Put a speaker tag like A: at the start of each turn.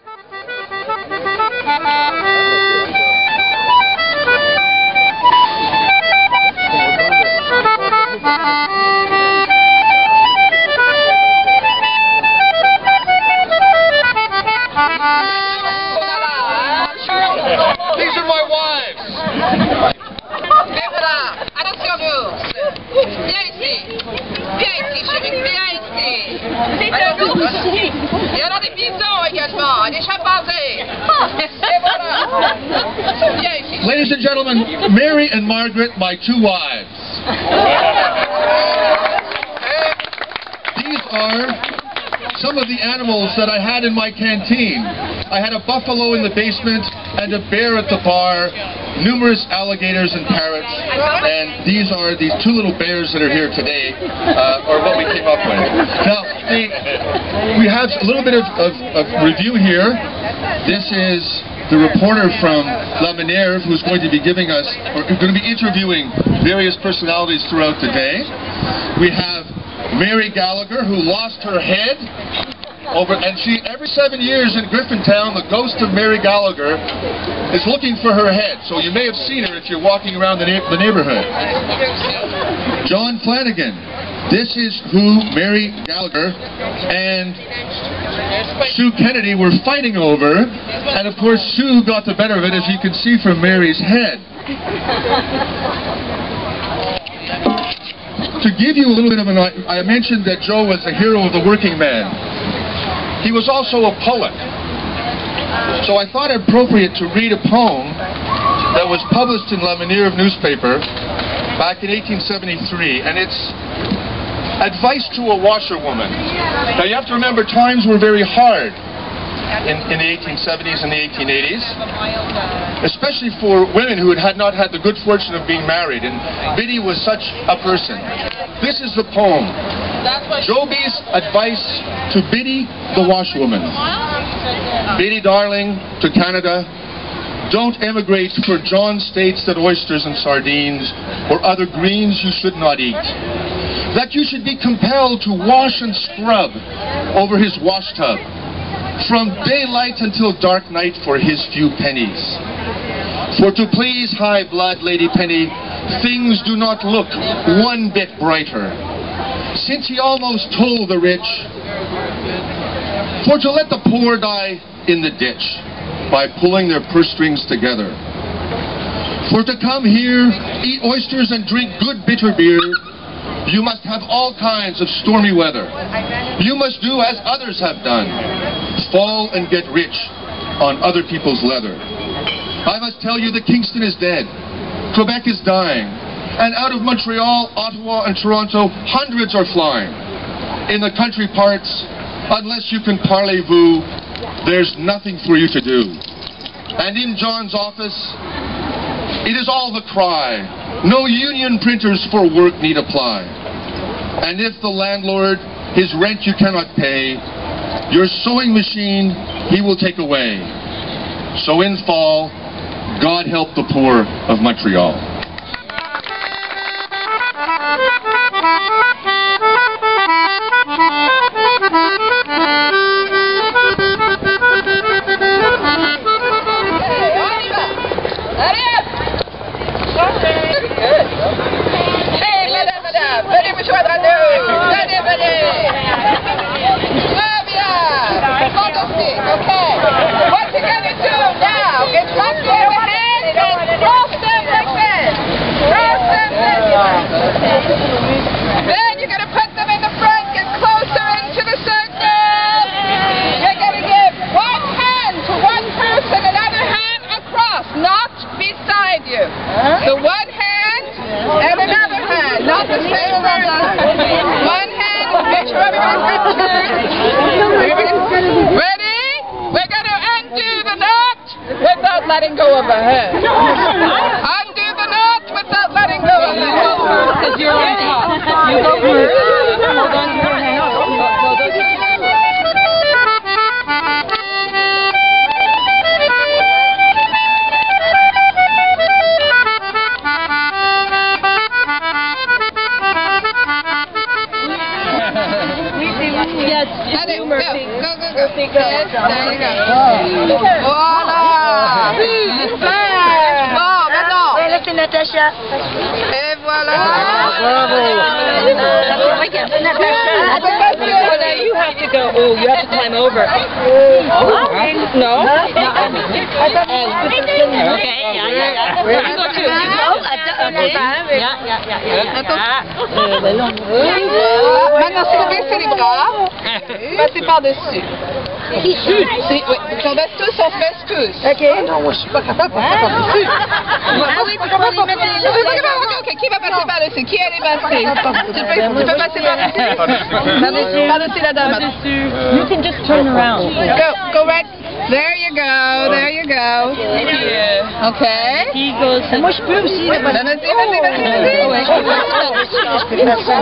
A: These are my wives.
B: Attention ours. Viens ici. Viens ici, chérie. Viens ici. Allez, ours. Il y en a des bisons également. Des chimpanzés. Et voilà. Viens ici.
A: Ladies and gentlemen, Mary and Margaret, my two wives. These are some of the animals that I had in my canteen. I had a buffalo in the basement and a bear at the bar, numerous alligators and parrots, and these are these two little bears that are here today, or what we came up with. Now, we have a little bit of review here. This is the reporter from La Minerve who's going to be giving us, or going to be interviewing various personalities throughout the day. We have Mary Gallagher, who lost her head and she, every 7 years in Griffintown, the ghost of Mary Gallagher is looking for her head. So you may have seen her if you're walking around the neighborhood. John Flanagan. This is who Mary Gallagher and Sue Kennedy were fighting over. And of course, Sue got the better of it, as you can see from Mary's head. To give you a little bit of I mentioned that Joe was a hero of the working man. He was also a poet. So I thought it appropriate to read a poem that was published in La Minerve newspaper back in 1873, and it's advice to a washerwoman. Now you have to remember, times were very hard in the 1870s and the 1880s, especially for women who had not had the good fortune of being married, and Biddy was such a person. This is the poem. Joby's advice to Biddy the washwoman. Biddy darling, to Canada, don't emigrate, for John states that oysters and sardines or other greens you should not eat. That you should be compelled to wash and scrub over his washtub from daylight until dark night for his few pennies. For to please high blood Lady Penny, things do not look one bit brighter, since he almost told the rich, for to let the poor die in the ditch by pulling their purse strings together. For to come here, eat oysters and drink good bitter beer, you must have all kinds of stormy weather. You must do as others have done, fall and get rich on other people's leather. I must tell you that Kingston is dead, Quebec is dying, and out of Montreal, Ottawa, and Toronto, hundreds are flying. In the country parts, unless you can parlez-vous, there's nothing for you to do. And in John's office, it is all the cry. No union printers for work need apply. And if the landlord, his rent you cannot pay, your sewing machine he will take away. So in fall, God help the poor of Montreal.
B: Then you're going to put them in the front, get closer into the circle. You're going to give one hand to one person, another hand across, not beside you. So one hand and another hand, not the same person. One hand, make sure everybody's ready? We're going to undo the knot without letting go of the head. Undo the knot without letting go of the head. Because you're on top. You go first. Hold on to your hand. Murphy. Go. Murphy, go. There you go. Voilà. Super. Bon, maintenant.
C: Là, c'est Natacha.
B: Et voilà.
C: Bravo. C'est vrai qu'il y a Natacha.
D: You have to go. Oh, you have to climb over. No? Okay, yeah. You go too.
B: Maintenant, si vous baissez les bras, passez par-dessus. Oui, si on baisse tous, on se baisse tous.
C: OK.
A: Non, moi, je suis pas capable de passer par-dessus.
C: Ah oui, tu peux les mettre les...
B: Ok, qui va passer par-dessus? Qui allait passer? Tu peux passer par-dessus? Par-dessus la dame.
D: You can just turn around.
B: Go right. There you go. Okay.
D: He goes.
C: Moi, je peux aussi.
B: Vas-y.
C: Ouais, je peux faire ça.